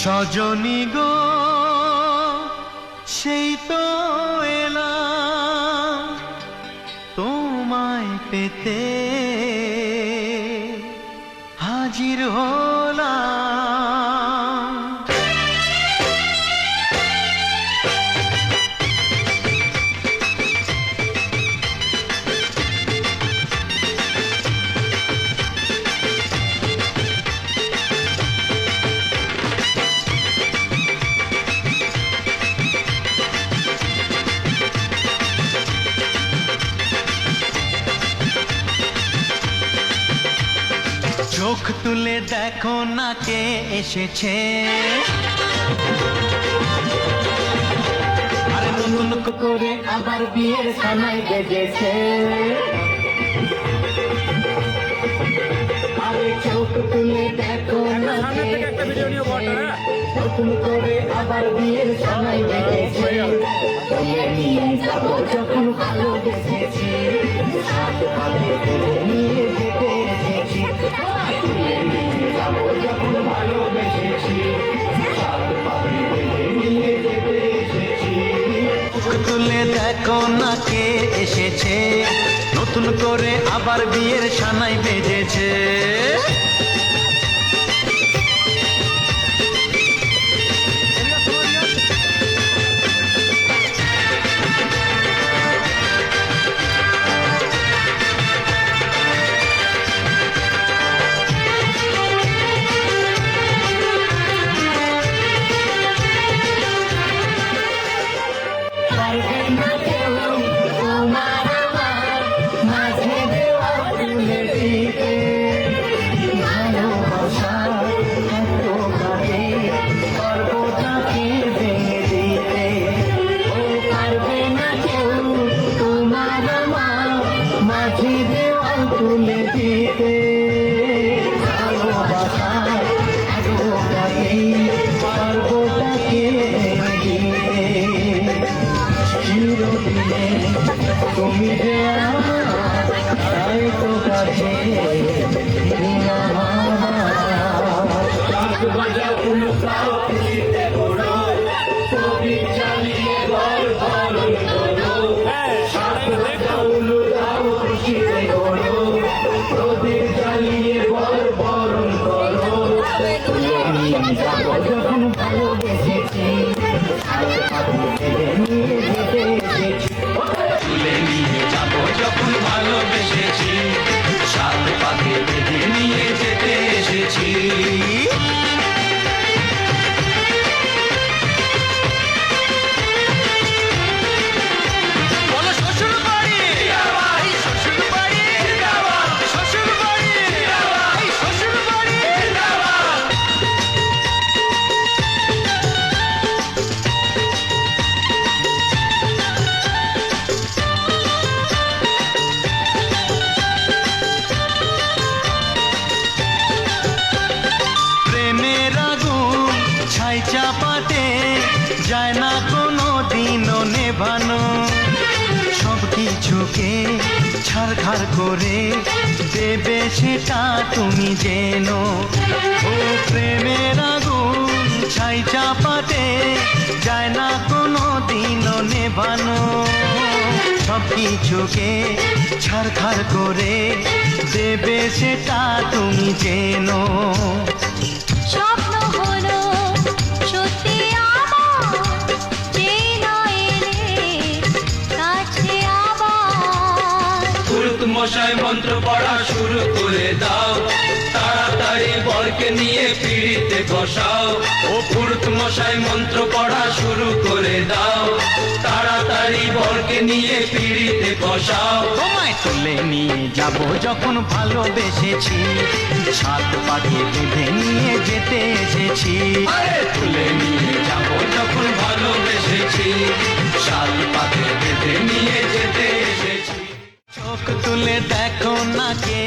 সজনী গো সেই তো এলাম তোমায় পেতে হাজির হলাম। চোখ তুলে দেখো না কে এসেছে, আরে নতুন করে আবার বিয়ের সানাই বেজেছে। আরে চোখ তুলে দেখো না কে এসেছে, নতুন করে আবার বিয়ের সানাই বেজেছে। তুলে নিয়ে যাবো যখন ভালোবেসেছি, সাত পালে তুলে নিয়ে যেতে এসেছি। তুলে নিয়ে যাবো যখন ভালোবেসেছি, সাত পালে তুলে নিয়ে যেতে এসেছি। চোখ তুলে দেখো না কে এসেছে, নতুন করে আবার বিয়ের সানাই বেজেছে। পারবে না কেউ তোমার আমার মাঝে দেওয়া তুলে দিতে, ভালোবাসার এত কাজে গর্বটাকে ভেঙে দিতে। ও পারবে না কেউ তোমার আমার মাঝে দেওয়া তুলে দিতে, ভালোবাসার এত কাজে গর্বটাকে ভেঙে দিতে। চিরদিনে তুমি যে আমার, তাই তো কাছে যখন ভালোবেসেছি, নিয়ে যেতে এসেছি। তুলে নিয়ে যাবো যখন ভালোবেসেছি, সাত পাতে বেঁধে নিয়ে যেতে এসেছি। বলো শ্বশুর বাড়ি, এই শ্বশুর বাড়ি, শ্বশুর বাড়ি, এই শ্বশুর বাড়ি। প্রেমের আগুন ছাই চাপাতে যায় না কোনো দিনও নেভানো, সব কিছুকে ছারখার করে দেবে সেটা তুমি জেনো। ও প্রেমের আগুন ছাই চাপাতে যায় না কোনো দিনও নেভানো, সব কিছুকে ছারখার করে দেবে সেটা তুমি জেনো। স্বপ্ন হলো সত্যি আমার, যে না এলে কাছে আবার। পুরুত মশাই মন্ত্র পড়া শুরু করে দাও, তাড়াতাড়ি বরকে নিয়ে পিড়িতে বসাও। ও পুরুত মশাই মন্ত্র পড়া শুরু করে দাও, তাড়াতাড়ি বরকে নিয়ে পিড়িতে বসাও। তোমায় তুলে নিয়ে যাব যখন ভালোবেসেছি, সাত পাকে বেঁধে নিয়ে যেতে এসেছি। আরে তুলে নিয়ে যাব যখন ভালোবেসেছি, সাত পাতে বেঁধে নিয়ে যেতে এসেছি। চোখ তুলে দেখো না কে